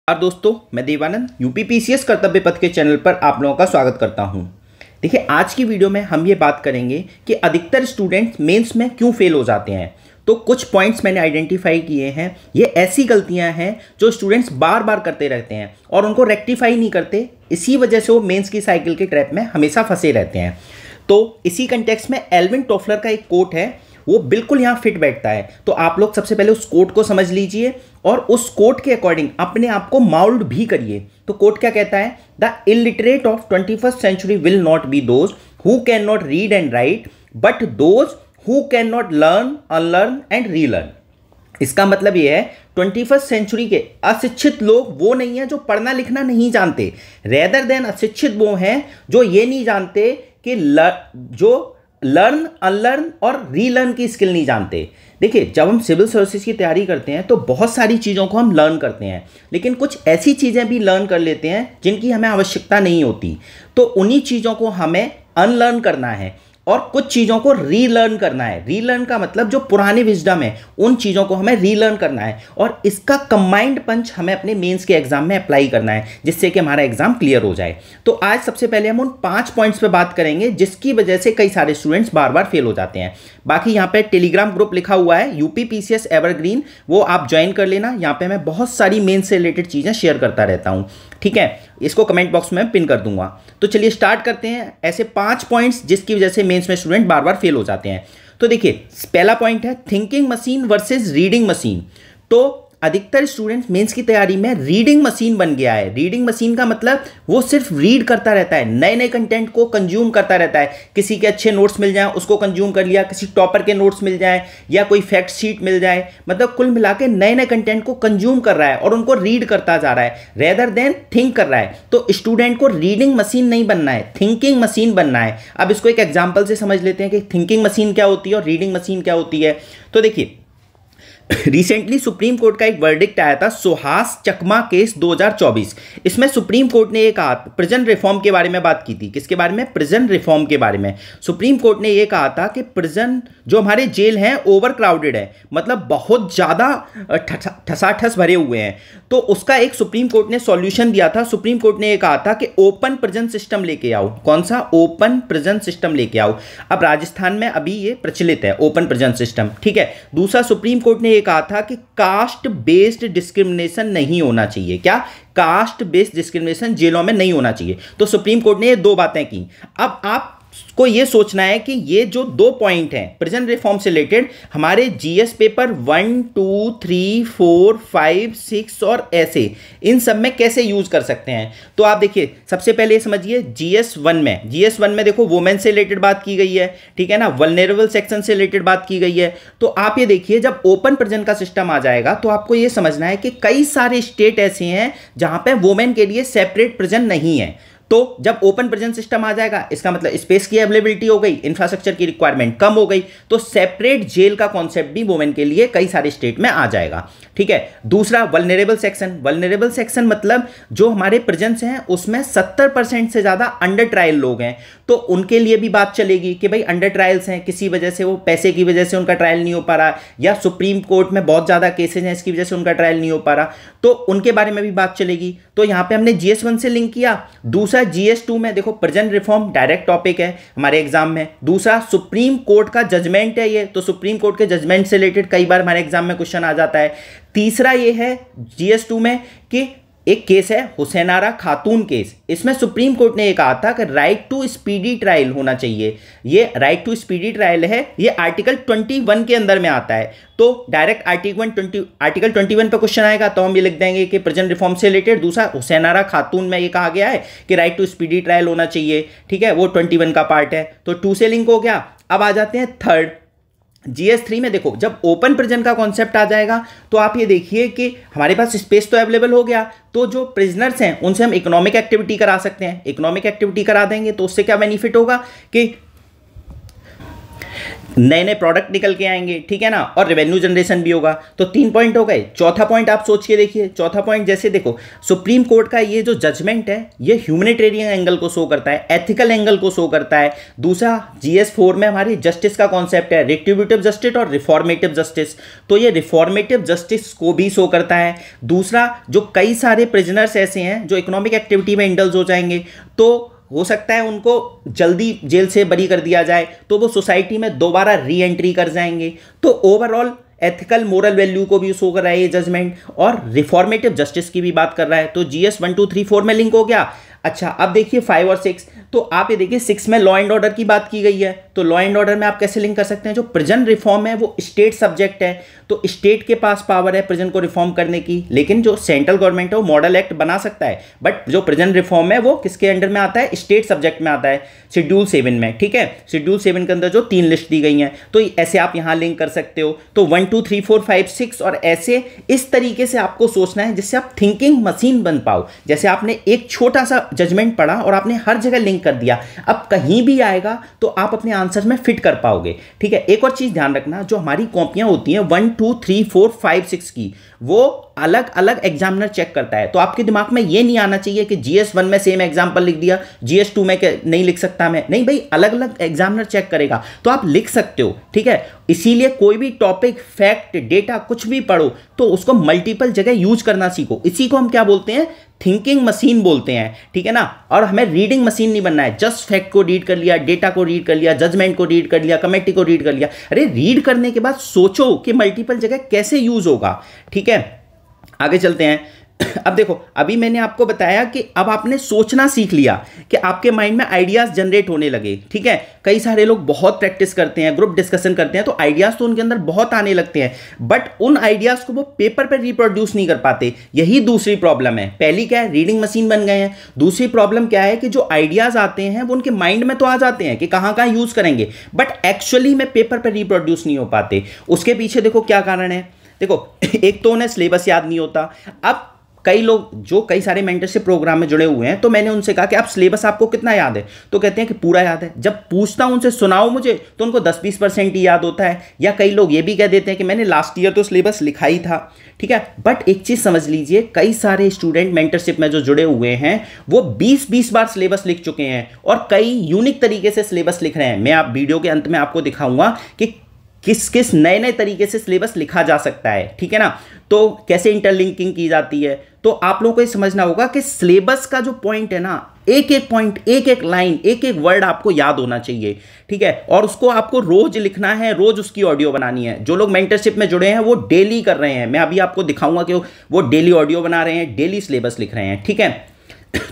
नमस्कार दोस्तों, मैं देवानंद यूपीपीसीएस कर्तव्य पथ के चैनल पर आप लोगों का स्वागत करता हूं। देखिए, आज की वीडियो में हम ये बात करेंगे कि अधिकतर स्टूडेंट्स मेंस में क्यों फेल हो जाते हैं। तो कुछ पॉइंट्स मैंने आइडेंटिफाई किए हैं। ये ऐसी गलतियां हैं जो स्टूडेंट्स बार बार करते रहते हैं और उनको रेक्टिफाई नहीं करते। इसी वजह से वो मेंस की साइकिल के ट्रैप में हमेशा फंसे रहते हैं। तो इसी कंटेक्स्ट में एल्विन टॉफलर का एक कोट है, वो बिल्कुल यहाँ फिट बैठता है। तो आप लोग सबसे पहले उस कोट को समझ लीजिए और उस कोट के अकॉर्डिंग अपने आप को माउल्ड भी करिए। तो कोट क्या कहता है? The illiterate of 21st century will not be those who can not read and write but those who can not learn, unlearn and relearn. इसका मतलब यह है 21st सेंचुरी के अशिक्षित लोग वो नहीं है जो पढ़ना लिखना नहीं जानते, रेदर देन अशिक्षित वो हैं जो ये नहीं जानते कि जो लर्न, अनलर्न और रीलर्न की स्किल नहीं जानते। देखिए, जब हम सिविल सर्विसेज की तैयारी करते हैं तो बहुत सारी चीज़ों को हम लर्न करते हैं, लेकिन कुछ ऐसी चीज़ें भी लर्न कर लेते हैं जिनकी हमें आवश्यकता नहीं होती। तो उन्हीं चीज़ों को हमें अनलर्न करना है और कुछ चीज़ों को रीलर्न करना है। रीलर्न का मतलब जो पुरानी विजडम है उन चीज़ों को हमें रीलर्न करना है और इसका कंबाइंड पंच हमें अपने मेंस के एग्जाम में अप्लाई करना है, जिससे कि हमारा एग्जाम क्लियर हो जाए। तो आज सबसे पहले हम उन 5 पॉइंट्स पे बात करेंगे जिसकी वजह से कई सारे स्टूडेंट्स बार बार फेल हो जाते हैं। बाकी यहाँ पे टेलीग्राम ग्रुप लिखा हुआ है यूपीपीसीएस एवरग्रीन, वो आप ज्वाइन कर लेना। यहाँ पे मैं बहुत सारी मेंस से रिलेटेड चीज़ें शेयर करता रहता हूँ, ठीक है। इसको कमेंट बॉक्स में पिन कर दूंगा। तो चलिए स्टार्ट करते हैं। ऐसे 5 पॉइंट्स जिसकी वजह से मेंस में स्टूडेंट बार बार फेल हो जाते हैं। तो देखिए, पहला पॉइंट है thinking machine versus reading machine. तो अधिकतर स्टूडेंट्स मेंस की तैयारी में रीडिंग मशीन बन गया है। रीडिंग मशीन का मतलब वो सिर्फ रीड करता रहता है, नए नए कंटेंट को कंज्यूम करता रहता है। किसी के अच्छे नोट्स मिल जाए उसको कंज्यूम कर लिया, किसी टॉपर के नोट्स मिल जाए या कोई फैक्ट शीट मिल जाए, मतलब कुल मिला के नए नए कंटेंट को कंज्यूम कर रहा है और उनको रीड करता जा रहा है रेदर देन थिंक कर रहा है। तो स्टूडेंट को रीडिंग मशीन नहीं बनना है, थिंकिंग मशीन बनना है। अब इसको एक एग्जाम्पल से समझ लेते हैं कि थिंकिंग मशीन क्या होती है और रीडिंग मशीन क्या होती है। तो देखिए, रिसेंटली सुप्रीम कोर्ट का एक वर्डिक्ट आया था, सुहास चकमा केस 2024। इसमें सुप्रीम कोर्ट ने ये कहा, प्रिजन रिफॉर्म के बारे में बात की थी। किसके बारे में? प्रिजन रिफॉर्म के बारे में। सुप्रीम कोर्ट ने ये कहा था कि प्रिजन जो हमारे जेल हैं ओवर क्राउडेड है, मतलब बहुत ज़्यादा ठसाठस भरे हुए हैं। तो उसका एक सुप्रीम कोर्ट ने सॉल्यूशन दिया था। सुप्रीम कोर्ट ने ये कहा था कि ओपन प्रिजन सिस्टम लेके आओ। कौन सा? ओपन प्रिजन सिस्टम लेके आओ। अब राजस्थान में अभी ये प्रचलित है ओपन प्रिजन सिस्टम, ठीक है। दूसरा, सुप्रीम कोर्ट ने कहा था कि कास्ट बेस्ड डिस्क्रिमिनेशन नहीं होना चाहिए। क्या? कास्ट बेस्ड डिस्क्रिमिनेशन जेलों में नहीं होना चाहिए। तो सुप्रीम कोर्ट ने ये 2 बातें की। अब आप को ये सोचना है कि ये जो 2 पॉइंट हैं प्रिजन रिफॉर्म से रिलेटेड, हमारे जीएस पेपर 1, 2, 3, 4, 5, 6 और ऐसे इन सब में कैसे यूज कर सकते हैं। तो आप देखिए, सबसे पहले ये समझिए जीएस 1 में देखो वुमेन से रिलेटेड बात की गई है, ठीक है ना, वल्नरेबल सेक्शन से रिलेटेड बात की गई है। तो आप ये देखिए, जब ओपन प्रिजन का सिस्टम आ जाएगा तो आपको ये समझना है कि कई सारे स्टेट ऐसे हैं जहां पे वुमेन के लिए सेपरेट प्रिजन नहीं है। तो जब ओपन प्रिजन सिस्टम आ जाएगा, इसका मतलब स्पेस की अवेलेबिलिटी हो गई, इंफ्रास्ट्रक्चर की रिक्वायरमेंट कम हो गई, तो सेपरेट जेल का कॉन्सेप्ट भी वुमेन के लिए कई सारे स्टेट में आ जाएगा, ठीक है। दूसरा, वल्नरेबल सेक्शन मतलब जो हमारे प्रिजन्स हैं उसमें 70% से ज्यादा अंडर ट्रायल लोग हैं, तो उनके लिए भी बात चलेगी कि भाई अंडर ट्रायल्स हैं, किसी वजह से वो पैसे की वजह से उनका ट्रायल नहीं हो पा रहा, या सुप्रीम कोर्ट में बहुत ज्यादा केसेज हैं इसकी वजह से उनका ट्रायल नहीं हो पा रहा, तो उनके बारे में भी बात चलेगी। तो यहां पे हमने GS1 से लिंक किया। दूसरा, GS2 में देखो प्रिजन रिफॉर्म डायरेक्ट टॉपिक है हमारे एग्जाम में। दूसरा, सुप्रीम कोर्ट का जजमेंट है ये, तो सुप्रीम कोर्ट के जजमेंट से रिलेटेड कई बार हमारे एग्जाम में क्वेश्चन आ जाता है। तीसरा ये है GS2 में कि एक केस है हुसैनारा खातून केस। इसमें सुप्रीम कोर्ट ने ये कहा था कि राइट टू स्पीडी ट्रायल होना चाहिए। ये राइट टू स्पीडी ट्रायल है, ये आर्टिकल 21 के अंदर में आता है। तो डायरेक्ट आर्टिकल 21 पे क्वेश्चन आएगा तो हम ये लिख देंगे कि प्रिजन रिफॉर्म से रिलेटेड। दूसरा, हुसैनारा खातून में ये कहा गया है कि राइट टू स्पीडी ट्रायल होना चाहिए, ठीक है, वो 21 का पार्ट है। तो 2 से लिंक हो गया। अब आ जाते हैं थर्ड, GS3 में देखो, जब ओपन प्रिजन का कॉन्सेप्ट आ जाएगा तो आप ये देखिए कि हमारे पास स्पेस तो अवेलेबल हो गया, तो जो प्रिजनर्स हैं उनसे हम इकोनॉमिक एक्टिविटी करा सकते हैं। इकोनॉमिक एक्टिविटी करा देंगे तो उससे क्या बेनिफिट होगा कि नए नए प्रोडक्ट निकल के आएंगे, ठीक है ना, और रेवेन्यू जनरेशन भी होगा। तो 3 पॉइंट हो गए। चौथा पॉइंट आप सोच के देखिए। चौथा पॉइंट जैसे देखो, सुप्रीम कोर्ट का ये जो जजमेंट है ये ह्यूमैनिटेरियन एंगल को शो करता है, एथिकल एंगल को शो करता है। दूसरा, GS4 में हमारी जस्टिस का कॉन्सेप्ट है, रिट्रीब्यूटिव जस्टिस और रिफॉर्मेटिव जस्टिस, तो ये रिफॉर्मेटिव जस्टिस को भी शो करता है। दूसरा, जो कई सारे प्रिजनर्स ऐसे हैं जो इकोनॉमिक एक्टिविटी में इंडल्ज हो जाएंगे, तो हो सकता है उनको जल्दी जेल से बरी कर दिया जाए, तो वो सोसाइटी में दोबारा री एंट्री कर जाएंगे। तो ओवरऑल एथिकल मोरल वैल्यू को भी शो कर रहा है ये जजमेंट, और रिफॉर्मेटिव जस्टिस की भी बात कर रहा है। तो GS 1 2 3 4 में लिंक हो गया। अच्छा, अब देखिए 5 और 6, तो आप ये देखिए 6 में लॉ एंड ऑर्डर की बात की गई है। तो लॉ एंड ऑर्डर में आप कैसे लिंक कर सकते हैं, जो प्रिजन रिफॉर्म है वो स्टेट सब्जेक्ट है, तो स्टेट के पास पावर है प्रिजन को रिफॉर्म करने की, लेकिन जो सेंट्रल गवर्नमेंट है वो मॉडल एक्ट बना सकता है, बट जो प्रिजन रिफॉर्म है वो किसके अंडर में आता है, स्टेट सब्जेक्ट में आता है, शेड्यूल 7 में, ठीक है। शेड्यूल 7 के अंदर जो 3 लिस्ट दी गई हैं, तो ऐसे आप यहां लिंक कर सकते हो। तो 1 2 3 4 5 6 और ऐसे इस तरीके से आपको सोचना है जिससे आप थिंकिंग मशीन बन पाओ। जैसे आपने एक छोटा सा जजमेंट पढ़ा और आपने हर जगह लिंक कर दिया, अब कहीं भी आएगा तो आप अपने आंसर में फिट कर पाओगे, ठीक है। एक और चीज ध्यान रखना, जो हमारी कॉपियां होती हैं 1 2 3 4 5 6 की, वो अलग अलग एग्जामिनर चेक करता है। तो आपके दिमाग में ये नहीं आना चाहिए कि GS 1 में सेम एग्जाम्पल लिख दिया, GS 2 में नहीं लिख सकता मैं, नहीं भाई, अलग अलग एग्जामिनर चेक करेगा तो आप लिख सकते हो, ठीक है। इसीलिए कोई भी टॉपिक, फैक्ट, डेटा कुछ भी पढ़ो तो उसको मल्टीपल जगह यूज करना सीखो। इसी को हम क्या बोलते हैं, थिंकिंग मशीन बोलते हैं, ठीक है ना। और हमें रीडिंग मशीन नहीं बनना है, जस्ट फैक्ट को रीड कर लिया, डेटा को रीड कर लिया, जजमेंट को रीड कर लिया, कमेटी को रीड कर लिया। अरे रीड करने के बाद सोचो कि मल्टीपल जगह कैसे यूज होगा, ठीक है। आगे चलते हैं। अब देखो, अभी मैंने आपको बताया कि अब आपने सोचना सीख लिया कि आपके माइंड में आइडियाज जनरेट होने लगे, ठीक है। कई सारे लोग बहुत प्रैक्टिस करते हैं, ग्रुप डिस्कशन करते हैं, तो आइडियाज तो उनके अंदर बहुत आने लगते हैं, बट उन आइडियाज को वो पेपर पे रिप्रोड्यूस नहीं कर पाते। यही दूसरी प्रॉब्लम है। पहली क्या है, रीडिंग मशीन बन गए हैं। दूसरी प्रॉब्लम क्या है कि जो आइडियाज आते हैं वो उनके माइंड में तो आ जाते हैं कि कहां कहां यूज करेंगे, बट एक्चुअली में पेपर पर रिप्रोड्यूस नहीं हो पाते। उसके पीछे देखो क्या कारण है। देखो, एक तो उन्हें सिलेबस याद नहीं होता। अब कई लोग जो कई सारे मेंटरशिप प्रोग्राम में जुड़े हुए हैं, तो मैंने उनसे कहा कि आप सिलेबस आपको कितना याद है, तो कहते हैं कि पूरा याद है। जब पूछता हूं उनसे सुनाओ मुझे, तो उनको 10-20% ही याद होता है। या कई लोग ये भी कह देते हैं कि मैंने लास्ट ईयर तो सिलेबस लिखा ही था, ठीक है। बट एक चीज समझ लीजिए, कई सारे स्टूडेंट मेंटरशिप में जो जुड़े हुए हैं वो 20-20 बार सिलेबस लिख चुके हैं और कई यूनिक तरीके से सिलेबस लिख रहे हैं। मैं आप वीडियो के अंत में आपको दिखाऊंगा कि किस किस नए नए तरीके से सिलेबस लिखा जा सकता है, ठीक है ना। तो कैसे इंटरलिंकिंग की जाती है, तो आप लोगों को ये समझना होगा कि सिलेबस का जो पॉइंट है ना, एक एक पॉइंट, एक एक लाइन, एक एक वर्ड आपको याद होना चाहिए, ठीक है। और उसको आपको रोज लिखना है, रोज उसकी ऑडियो बनानी है। जो लोग मेंटरशिप में जुड़े हैं वो डेली कर रहे हैं, मैं अभी आपको दिखाऊंगा कि वो डेली ऑडियो बना रहे हैं, डेली सिलेबस लिख रहे हैं, ठीक है।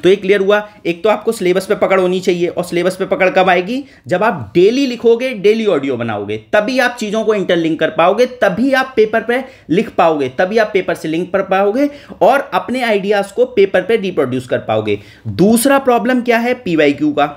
तो ये क्लियर हुआ। एक तो आपको सिलेबस पे पकड़ होनी चाहिए, और सिलेबस पे पकड़ कब आएगी, जब आप डेली लिखोगे, डेली ऑडियो बनाओगे, तभी आप चीजों को इंटरलिंक कर पाओगे, तभी आप पेपर पे लिख पाओगे, तभी आप पेपर से लिंक कर पाओगे और अपने आइडियाज को पेपर पे रिप्रोड्यूस कर पाओगे। दूसरा प्रॉब्लम क्या है, PYQ का,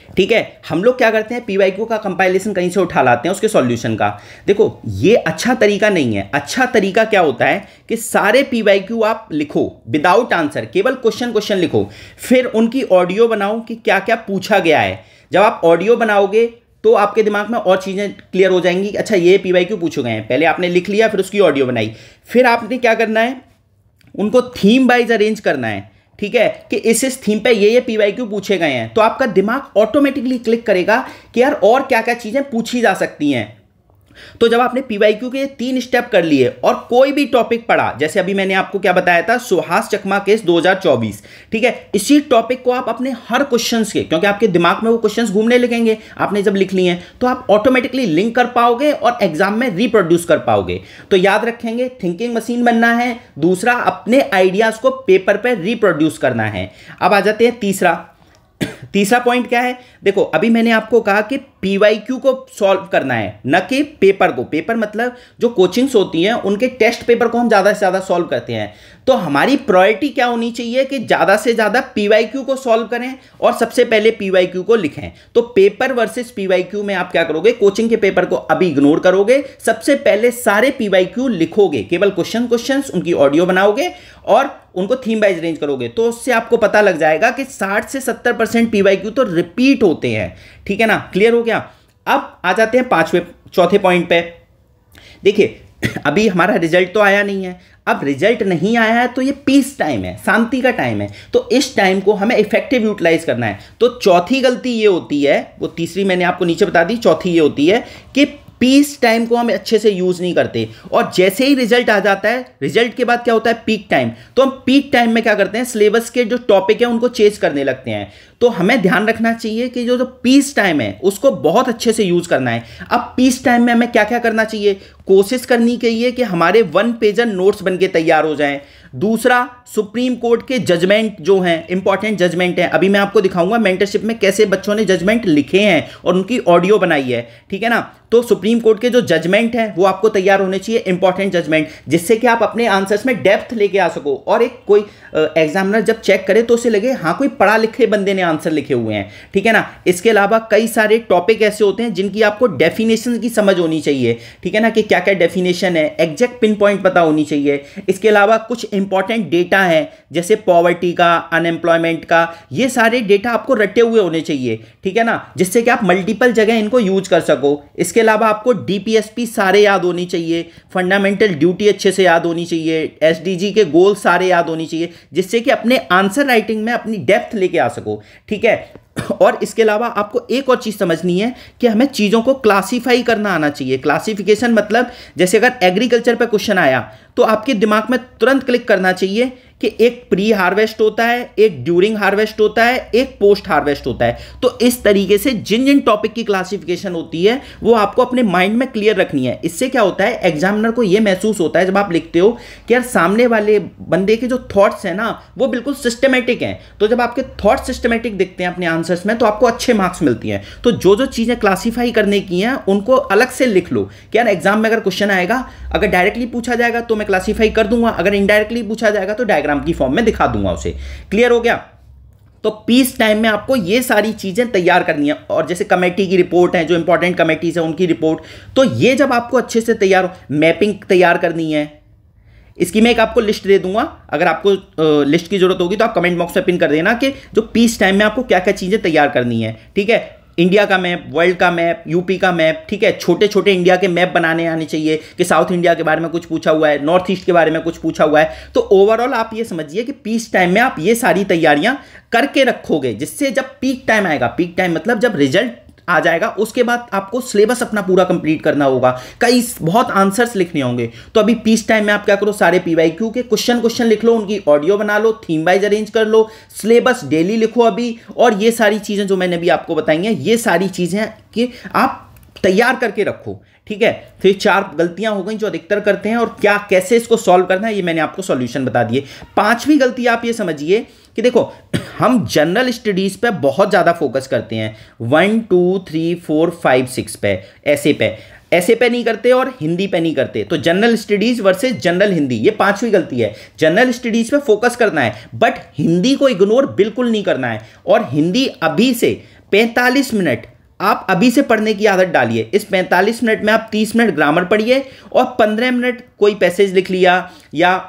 ठीक है। हम लोग क्या करते हैं, PYQ का कंपाइलेशन कहीं से उठा लाते हैं, उसके सॉल्यूशन का। देखो, ये अच्छा तरीका नहीं है। अच्छा तरीका क्या होता है कि सारे PYQ आप लिखो विदाउट आंसर, केवल क्वेश्चन लिखो, फिर उनकी ऑडियो बनाओ कि क्या क्या पूछा गया है। जब आप ऑडियो बनाओगे तो आपके दिमाग में और चीजें क्लियर हो जाएंगी। अच्छा, ये PYQ पूछे गए हैं, पहले आपने लिख लिया, फिर उसकी ऑडियो बनाई, फिर आपने क्या करना है, उनको थीम वाइज अरेंज करना है, ठीक है, कि इस थीम पे ये PYQ पूछे गए हैं। तो आपका दिमाग ऑटोमेटिकली क्लिक करेगा कि यार और क्या क्या चीजें पूछी जा सकती हैं। तो जब आपने PYQ के 3 स्टेप कर लिए और कोई भी टॉपिक पढ़ा, जैसे अभी मैंने आपको क्या बताया था, सुहास चकमा केस 2024, ठीक है, इसी टॉपिक को आप अपने हर क्वेश्चंस के, क्योंकि आपके दिमाग में वो क्वेश्चंस घूमने लगेंगे आपने जब लिख लिए हैं, तो आप ऑटोमेटिकली लिंक कर पाओगे और एग्जाम में रिप्रोड्यूस कर पाओगे। तो याद रखेंगे, थिंकिंग मशीन बनना है। दूसरा, अपने आइडियाज को पेपर पर रिप्रोड्यूस करना है। अब आ जाते हैं तीसरा पॉइंट क्या है। देखो, अभी मैंने आपको कहा कि PYQ को सॉल्व करना है, न कि पेपर को। पेपर मतलब जो कोचिंग्स होती हैं उनके टेस्ट पेपर को हम ज़्यादा से ज़्यादा सॉल्व करते हैं। तो हमारी प्रायोरिटी क्या होनी चाहिए कि ज़्यादा से ज़्यादा PYQ को सॉल्व करें और सबसे पहले PYQ को लिखें। तो पेपर वर्सेस PYQ में आप क्या करोगे, कोचिंग के पेपर को अभी इग्नोर करोगे, सबसे पहले सारे PYQ लिखोगे, केवल क्वेश्चंस उनकी ऑडियो बनाओगे और उनको थीम वाइज अरेंज करोगे। तो उससे आपको पता लग जाएगा कि 60 से 70% PYQ तो रिपीट होते हैं, ठीक है ना। क्लियर हो गया। अब आ जाते हैं चौथे पॉइंट पे। देखिए अभी हमारा रिजल्ट तो आया नहीं है, अब रिजल्ट नहीं आया है तो ये पीस टाइम है, शांति का टाइम है, तो इस टाइम को हमें इफेक्टिव यूटिलाइज करना है। तो चौथी गलती ये होती है, वो तीसरी मैंने आपको नीचे बता दी, चौथी ये होती है कि पीस टाइम को हम अच्छे से यूज नहीं करते, और जैसे ही रिजल्ट आ जाता है, रिजल्ट के बाद क्या होता है, पीक टाइम, तो हम पीक टाइम में क्या करते हैं, सिलेबस के जो टॉपिक है उनको चेंज करने लगते हैं। तो हमें ध्यान रखना चाहिए कि जो पीस टाइम है उसको बहुत अच्छे से यूज करना है। अब पीस टाइम में हमें क्या क्या करना चाहिए, कोशिश करनी चाहिए कि हमारे 1 पेजर नोट्स बनके तैयार हो जाएं। दूसरा, सुप्रीम कोर्ट के जजमेंट जो हैं, इंपॉर्टेंट जजमेंट हैं, अभी मैं आपको दिखाऊंगा मेंटरशिप में कैसे बच्चों ने जजमेंट लिखे हैं और उनकी ऑडियो बनाई है, ठीक है ना। तो सुप्रीम कोर्ट के जो जजमेंट हैं वो आपको तैयार होने चाहिए, इंपॉर्टेंट जजमेंट, जिससे कि आप अपने आंसर्स में डेप्थ लेके आ सको, और एक कोई एग्जामिनर जब चेक करे तो उसे लगे हाँ कोई पढ़ा लिखे बंदे ने आंसर लिखे हुए हैं, ठीक है ना। इसके अलावा कई सारे टॉपिक ऐसे होते हैं जिनकी आपको डेफिनेशन की समझ होनी चाहिए, ठीक है ना, कि क्या क्या डेफिनेशन है, एग्जैक्ट पिन पॉइंट पता होनी चाहिए। इसके अलावा कुछ इंपॉर्टेंट डेटा है जैसे पॉवर्टी का, अनएम्प्लॉयमेंट का, ये सारे डेटा आपको रटे हुए होने चाहिए, ठीक है ना, जिससे कि आप मल्टीपल जगह इनको यूज कर सको। इसके अलावा आपको डीपीएसपी सारे याद होनी चाहिए, फंडामेंटल ड्यूटी अच्छे से याद होनी चाहिए, एसडीजी के गोल सारे याद होनी चाहिए, जिससे कि अपने आंसर राइटिंग में अपनी डेप्थ लेके आ सको, ठीक है। और इसके अलावा आपको एक और चीज समझनी है कि हमें चीजों को क्लासिफाई करना आना चाहिए। क्लासिफिकेशन मतलब जैसे अगर एग्रीकल्चर पे क्वेश्चन आया तो आपके दिमाग में तुरंत क्लिक करना चाहिए कि एक प्री हार्वेस्ट होता है, एक ड्यूरिंग हार्वेस्ट होता है, एक पोस्ट हार्वेस्ट होता है। तो इस तरीके से जिन जिन टॉपिक की क्लासिफिकेशन होती है वो आपको अपने माइंड में क्लियर रखनी है। इससे क्या होता है, एग्जामिनर को यह महसूस होता है जब आप लिखते हो कि यार सामने वाले बंदे के जो थॉट्स हैं ना वो बिल्कुल सिस्टमेटिक हैं। तो जब आपके थॉट सिस्टमेटिक दिखते हैं अपने आंसर्स में तो आपको अच्छे मार्क्स मिलती हैं। तो जो जो चीजें क्लासीफाई करने की हैं उनको अलग से लिख लो कि यार एग्जाम में अगर क्वेश्चन आएगा, अगर डायरेक्टली पूछा जाएगा तो मैं क्लासीफाई कर दूंगा, अगर इनडायरेक्टली पूछा जाएगा तो डायग्राम की फॉर्म में दिखा दूंगा उसे। क्लियर हो गया। तो पीस टाइम में आपको ये सारी चीजें तैयार करनी है। और जैसे कमेटी की रिपोर्ट है, जो इंपॉर्टेंट कमेटीज है उनकी रिपोर्ट, तो ये जब आपको अच्छे से तैयार हो, मैपिंग तैयार करनी है, इसकी मैं एक आपको लिस्ट दे दूंगा, अगर आपको लिस्ट की जरूरत होगी तो आप कमेंट बॉक्स में पिन कर देना कि जो पीस टाइम में आपको क्या क्या चीजें तैयार करनी है, ठीक है। इंडिया का मैप, वर्ल्ड का मैप, यूपी का मैप, ठीक है, छोटे छोटे इंडिया के मैप बनाने आने चाहिए कि साउथ इंडिया के बारे में कुछ पूछा हुआ है, नॉर्थ ईस्ट के बारे में कुछ पूछा हुआ है। तो ओवरऑल आप ये समझिए कि पीस टाइम में आप ये सारी तैयारियां करके रखोगे, जिससे जब पीक टाइम आएगा, पीक टाइम मतलब जब रिजल्ट आ जाएगा उसके बाद आपको सिलेबस अपना पूरा कंप्लीट करना होगा, कई बहुत आंसर्स लिखने होंगे। तो अभी पीस टाइम में आप क्या करो, सारे पीवाईक्यू के क्वेश्चन लिख लो, उनकी ऑडियो बना लो, थीम वाइज अरेंज कर लो, सिलेबस डेली लिखो अभी, और ये सारी चीजें जो मैंने अभी आपको बताई हैं ये सारी चीजें कि आप तैयार करके रखो, ठीक है। फिर 4 गलतियां हो गई जो अधिकतर करते हैं, और क्या कैसे इसको सॉल्व करना है ये मैंने आपको सॉल्यूशन बता दिए। 5वीं गलती आप ये समझिए कि देखो हम जनरल स्टडीज पे बहुत ज्यादा फोकस करते हैं, 1 2 3 4 5 6 पे, ऐसे पे नहीं करते और हिंदी पे नहीं करते। तो general studies versus general Hindi, ये 5वीं गलती है। जनरल स्टडीज पे फोकस करना है बट हिंदी को इग्नोर बिल्कुल नहीं करना है। और हिंदी अभी से 45 मिनट आप अभी से पढ़ने की आदत डालिए। इस 45 मिनट में आप 30 मिनट ग्रामर पढ़िए और 15 मिनट कोई पैसेज लिख लिया या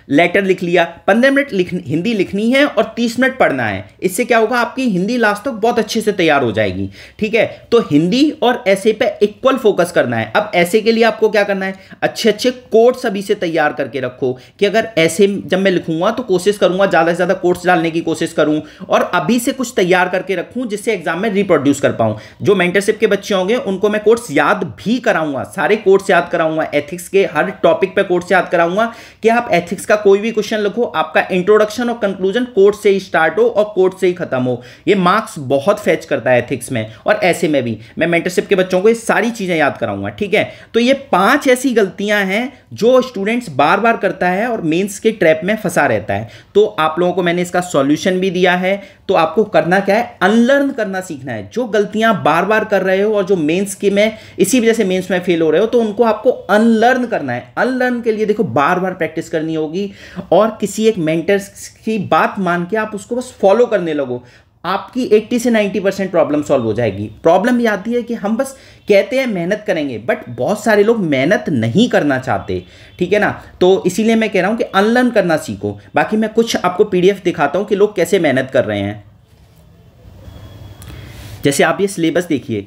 लेटर लिख लिया। 15 मिनट हिंदी लिखनी है और 30 मिनट पढ़ना है। इससे क्या होगा, आपकी हिंदी लास्ट तक बहुत अच्छे से तैयार हो जाएगी, ठीक है। तो हिंदी और ऐसे पे इक्वल फोकस करना है। अब ऐसे के लिए आपको क्या करना है, अच्छे अच्छे कोट्स अभी से तैयार करके रखो कि अगर ऐसे जब मैं लिखूंगा तो कोशिश करूंगा ज़्यादा से ज़्यादा कोट्स डालने की कोशिश करूं, और अभी से कुछ तैयार करके रखूं जिससे एग्जाम में रिप्रोड्यूस कर पाऊं। जो मेंटरशिप के बच्चे होंगे उनको मैं कोट्स याद भी कराऊंगा, सारे कोट्स याद कराऊंगा, एथिक्स के हर टॉपिक पे कोट्स याद कराऊंगा कि आप एथिक्स का कोई भी क्वेश्चन लिखो, आपका इंट्रोडक्शन और कंक्लूजन कोट से ही स्टार्ट हो और कोट से ही खत्म हो। ये मार्क्स बहुत फेच करता है एथिक्स में, और ऐसे में भी मैं मेंटरशिप के बच्चों को ये सारी चीजें याद कराऊंगा, ठीक है। तो ये 5 ऐसी गलतियां हैं जो स्टूडेंट्स बार बार करता है और मेंस के ट्रैप में फंसा रहता है। तो आप लोगों को मैंने इसका सॉल्यूशन भी दिया है। तो आपको करना क्या है, अनलर्न करना सीखना है। जो गलतियां बार बार कर रहे हो और जो मेंस के में इसी वजह से मेंस में फेल हो रहे हो, तो उनको आपको अनलर्न करना है। अनलर्न के लिए देखो बार बार प्रैक्टिस करनी होगी, और किसी एक मेंटर की बात मान के आप उसको बस फॉलो करने लगो, आपकी 80 से 90% प्रॉब्लम सॉल्व हो जाएगी। प्रॉब्लम ये आती है कि हम बस कहते हैं मेहनत करेंगे, बट बहुत सारे लोग मेहनत नहीं करना चाहते, ठीक है ना। तो इसीलिए मैं कह रहा हूं कि अनलर्न करना सीखो। बाकी मैं कुछ आपको पीडीएफ दिखाता हूं कि लोग कैसे मेहनत कर रहे हैं। जैसे आप ये सिलेबस देखिए,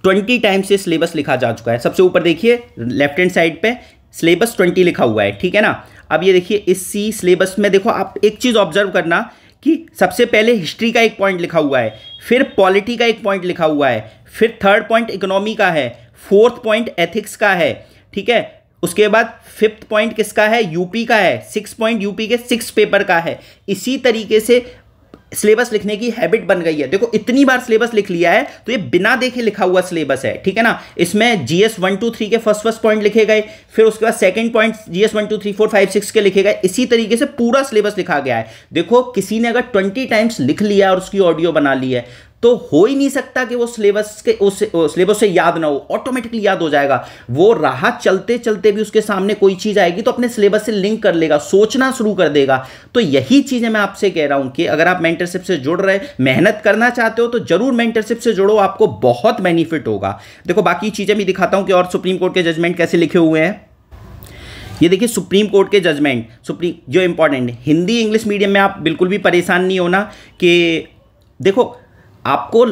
20 टाइम्स ये सिलेबस लिखा जा चुका है। सबसे ऊपर देखिए लेफ्ट हैंड साइड पे सिलेबस 20 लिखा हुआ है, ठीक है ना। अब ये देखिए इसी सिलेबस में देखो आप एक चीज़ ऑब्जर्व करना कि सबसे पहले हिस्ट्री का एक पॉइंट लिखा हुआ है, फिर पॉलिटी का एक पॉइंट लिखा हुआ है, फिर थर्ड पॉइंट इकोनॉमी का है, फोर्थ पॉइंट एथिक्स का है, ठीक है। उसके बाद फिफ्थ पॉइंट किसका है, यूपी का है, 6 पॉइंट यूपी के 6 पेपर का है। इसी तरीके से सिलेबस लिखने की हैबिट बन गई है। देखो इतनी बार सिलेबस लिख लिया है तो ये बिना देखे लिखा हुआ सिलेबस है, ठीक है ना। इसमें जीएस 1 2 3 के फर्स्ट पॉइंट लिखे गए, फिर उसके बाद सेकंड पॉइंट जीएस 1 2 3 4 5 6 के लिखे गए। इसी तरीके से पूरा सिलेबस लिखा गया है। देखो किसी ने अगर 20 टाइम्स लिख लिया और उसकी ऑडियो बना ली है तो हो ही नहीं सकता कि वो सिलेबस के उस सिलेबस से याद ना हो, ऑटोमेटिकली याद हो जाएगा। वो राह चलते चलते भी उसके सामने कोई चीज़ आएगी तो अपने सिलेबस से लिंक कर लेगा, सोचना शुरू कर देगा। तो यही चीज़ें मैं आपसे कह रहा हूं कि अगर आप मेंटरशिप से जुड़ रहे, मेहनत करना चाहते हो तो जरूर मेंटरशिप से जुड़ो, आपको बहुत बेनिफिट होगा। देखो बाकी चीज़ें भी दिखाता हूं कि और सुप्रीम कोर्ट के जजमेंट कैसे लिखे हुए हैं। ये देखिए सुप्रीम कोर्ट के जजमेंट जो इंपॉर्टेंट है। हिंदी इंग्लिश मीडियम में आप बिल्कुल भी परेशान नहीं होना कि देखो आपको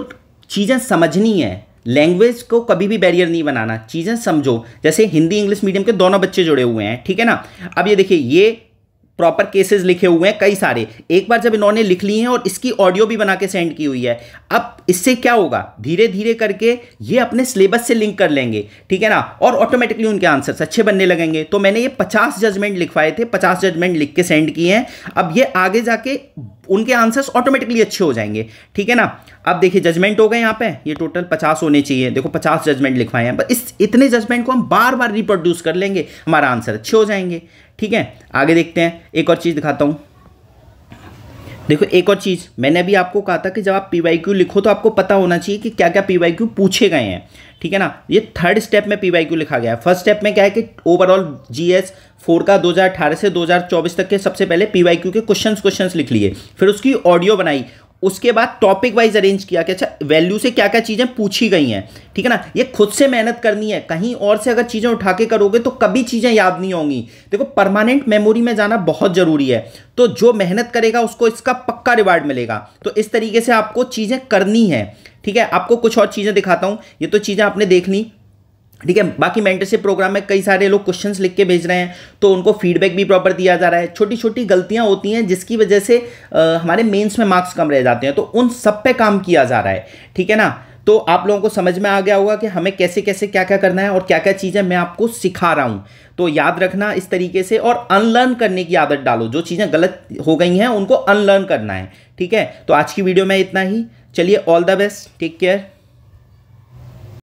चीज़ें समझनी है, लैंग्वेज को कभी भी बैरियर नहीं बनाना, चीज़ें समझो। जैसे हिंदी इंग्लिश मीडियम के दोनों बच्चे जुड़े हुए हैं, ठीक है ना। अब ये देखिए ये प्रॉपर केसेस लिखे हुए हैं कई सारे। एक बार जब इन्होंने लिख ली हैं और इसकी ऑडियो भी बना के सेंड की हुई है, अब इससे क्या होगा, धीरे धीरे करके ये अपने सिलेबस से लिंक कर लेंगे, ठीक है ना, और ऑटोमेटिकली उनके आंसर्स अच्छे बनने लगेंगे। तो मैंने ये 50 जजमेंट लिखवाए थे, 50 जजमेंट लिख के सेंड किए हैं। अब ये आगे जाके उनके आंसर्स ऑटोमेटिकली अच्छे हो जाएंगे, ठीक है ना। अब देखिए जजमेंट हो गए यहाँ पे, ये टोटल 50 होने चाहिए। देखो 50 जजमेंट लिखवाए हैं, बस इतने जजमेंट को हम बार बार रिप्रोड्यूस कर लेंगे, हमारा आंसर अच्छे हो जाएंगे, ठीक है। आगे देखते हैं, एक और चीज़ दिखाता हूँ। देखो एक और चीज़ मैंने अभी आपको कहा था कि जब आप PYQ लिखो तो आपको पता होना चाहिए कि क्या क्या PYQ पूछे गए हैं, ठीक है ना। ये थर्ड स्टेप में PYQ लिखा गया है। फर्स्ट स्टेप में क्या है कि ओवरऑल GS 4 का 2018 से 2024 तक के सबसे पहले PYQ के क्वेश्चंस लिख लिए, फिर उसकी ऑडियो बनाई, उसके बाद टॉपिक वाइज अरेंज किया कि अच्छा वैल्यू से क्या क्या चीज़ें पूछी गई हैं, ठीक है ना। ये खुद से मेहनत करनी है, कहीं और से अगर चीज़ें उठा के करोगे तो कभी चीज़ें याद नहीं होंगी। देखो परमानेंट मेमोरी में जाना बहुत ज़रूरी है, तो जो मेहनत करेगा उसको इसका पक्का रिवार्ड मिलेगा। तो इस तरीके से आपको चीज़ें करनी है, ठीक है। आपको कुछ और चीज़ें दिखाता हूँ, ये तो चीज़ें आपने देख ली, ठीक है। बाकी मेंटरशिप प्रोग्राम में कई सारे लोग क्वेश्चंस लिख के भेज रहे हैं तो उनको फीडबैक भी प्रॉपर दिया जा रहा है। छोटी छोटी गलतियां होती हैं जिसकी वजह से हमारे मेंस में मार्क्स कम रह जाते हैं, तो उन सब पे काम किया जा रहा है, ठीक है ना। तो आप लोगों को समझ में आ गया होगा कि हमें कैसे कैसे क्या क्या करना है और क्या क्या चीज़ें मैं आपको सिखा रहा हूँ। तो याद रखना इस तरीके से, और अनलर्न करने की आदत डालो। जो चीज़ें गलत हो गई हैं उनको अनलर्न करना है, ठीक है। तो आज की वीडियो में इतना ही। चलिए all the best, take care.